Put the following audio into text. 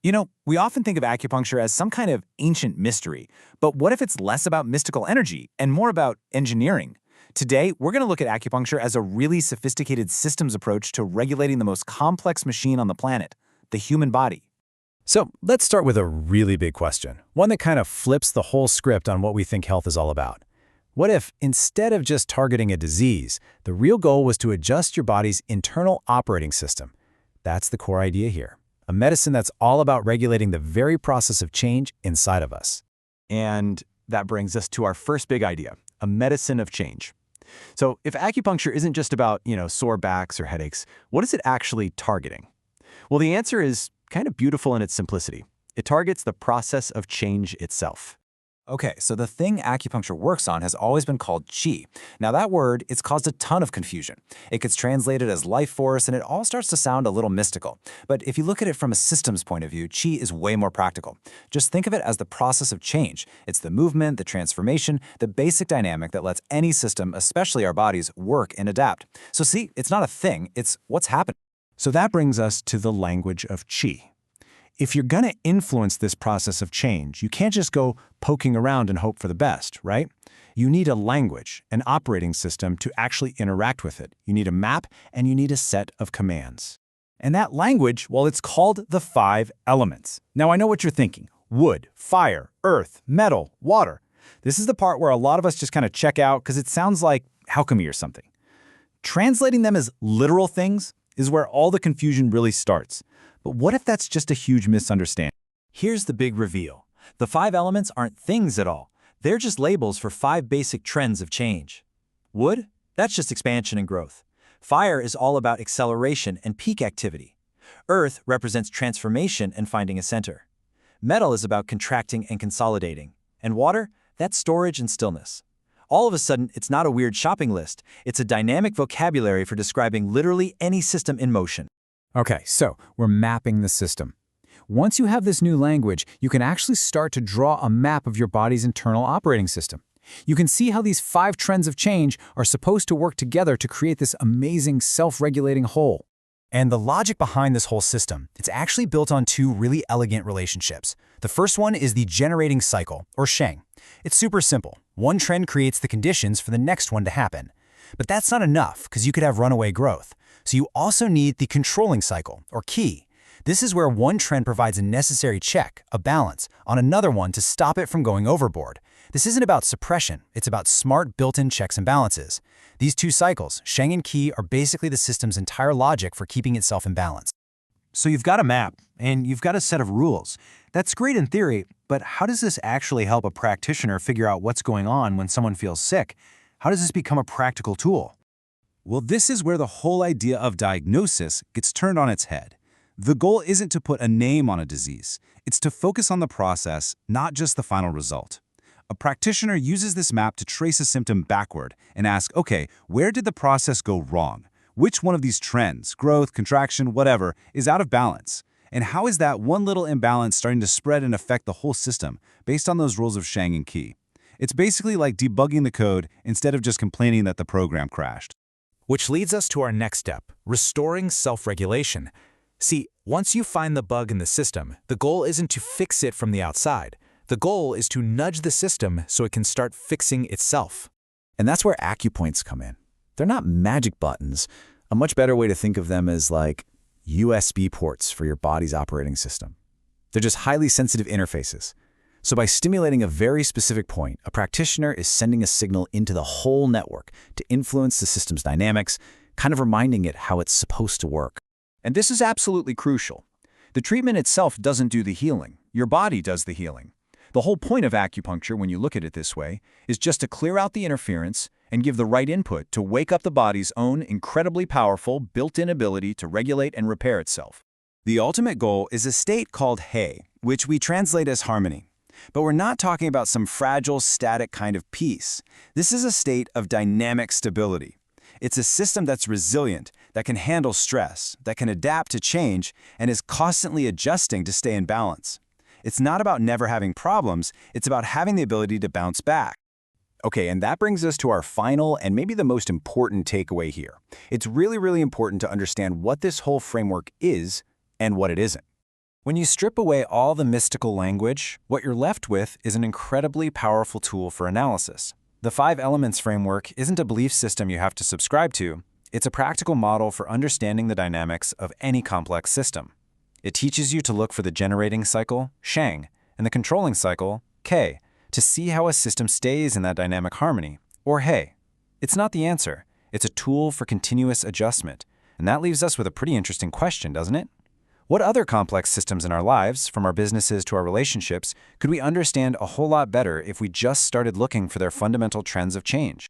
We often think of acupuncture as some kind of ancient mystery, but what if it's less about mystical energy and more about engineering? Today, we're going to look at acupuncture as a really sophisticated systems approach to regulating the most complex machine on the planet, the human body. So let's start with a really big question, one that kind of flips the whole script on what we think health is all about. What if, instead of just targeting a disease, the real goal was to adjust your body's internal operating system? That's the core idea here. A medicine that's all about regulating the very process of change inside of us. And that brings us to our first big idea, a medicine of change. So if acupuncture isn't just about, sore backs or headaches, what is it actually targeting? Well, the answer is kind of beautiful in its simplicity. It targets the process of change itself. Okay, so the thing acupuncture works on has always been called qi. Now that word, it's caused a ton of confusion. It gets translated as life force, and it all starts to sound a little mystical. But if you look at it from a systems point of view, qi is way more practical. Just think of it as the process of change. It's the movement, the transformation, the basic dynamic that lets any system, especially our bodies, work and adapt. So see, it's not a thing, it's what's happening. So that brings us to the language of qi. If you're going to influence this process of change, you can't just go poking around and hope for the best, right? You need a language, an operating system to actually interact with it. You need a map and you need a set of commands. And that language, well, it's called the 5 elements. Now, I know what you're thinking. Wood, fire, earth, metal, water. This is the part where a lot of us just kind of check out because it sounds like alchemy or something. Translating them as literal things is where all the confusion really starts. But what if that's just a huge misunderstanding? Here's the big reveal. The 5 elements aren't things at all. They're just labels for 5 basic trends of change. Wood? That's just expansion and growth. Fire is all about acceleration and peak activity. Earth represents transformation and finding a center. Metal is about contracting and consolidating. And water? That's storage and stillness. All of a sudden, it's not a weird shopping list. It's a dynamic vocabulary for describing literally any system in motion. Okay, so we're mapping the system. Once you have this new language, you can actually start to draw a map of your body's internal operating system. You can see how these 5 trends of change are supposed to work together to create this amazing self-regulating whole. And the logic behind this whole system, it's actually built on 2 really elegant relationships. The first one is the generating cycle, or sheng. It's super simple. One trend creates the conditions for the next one to happen. But that's not enough, because you could have runaway growth. So you also need the controlling cycle, or qi. This is where one trend provides a necessary check, a balance, on another one to stop it from going overboard. This isn't about suppression, it's about smart built-in checks and balances. These 2 cycles, sheng and qi, are basically the system's entire logic for keeping itself in balance. So you've got a map, and you've got a set of rules. That's great in theory, but how does this actually help a practitioner figure out what's going on when someone feels sick? How does this become a practical tool? Well, this is where the whole idea of diagnosis gets turned on its head. The goal isn't to put a name on a disease. It's to focus on the process, not just the final result. A practitioner uses this map to trace a symptom backward and ask, okay, where did the process go wrong? Which one of these trends, growth, contraction, whatever, is out of balance? And how is that one little imbalance starting to spread and affect the whole system based on those rules of sheng and qi? It's basically like debugging the code instead of just complaining that the program crashed. Which leads us to our next step, restoring self-regulation. See, once you find the bug in the system, the goal isn't to fix it from the outside. The goal is to nudge the system so it can start fixing itself. And that's where acupoints come in. They're not magic buttons. A much better way to think of them is like USB ports for your body's operating system. They're just highly sensitive interfaces. So by stimulating a very specific point, a practitioner is sending a signal into the whole network to influence the system's dynamics, kind of reminding it how it's supposed to work. And this is absolutely crucial. The treatment itself doesn't do the healing. Your body does the healing. The whole point of acupuncture, when you look at it this way, is just to clear out the interference and give the right input to wake up the body's own incredibly powerful built-in ability to regulate and repair itself. The ultimate goal is a state called he, which we translate as harmony. But we're not talking about some fragile, static kind of peace. This is a state of dynamic stability. It's a system that's resilient, that can handle stress, that can adapt to change, and is constantly adjusting to stay in balance. It's not about never having problems, it's about having the ability to bounce back. Okay, and that brings us to our final and maybe the most important takeaway here. It's really, really important to understand what this whole framework is and what it isn't. When you strip away all the mystical language, what you're left with is an incredibly powerful tool for analysis. The 5 elements framework isn't a belief system you have to subscribe to. It's a practical model for understanding the dynamics of any complex system. It teaches you to look for the generating cycle, Shang, and the controlling cycle, Ke, to see how a system stays in that dynamic harmony, or He. It's not the answer. It's a tool for continuous adjustment. And that leaves us with a pretty interesting question, doesn't it? What other complex systems in our lives, from our businesses to our relationships, could we understand a whole lot better if we just started looking for their fundamental trends of change?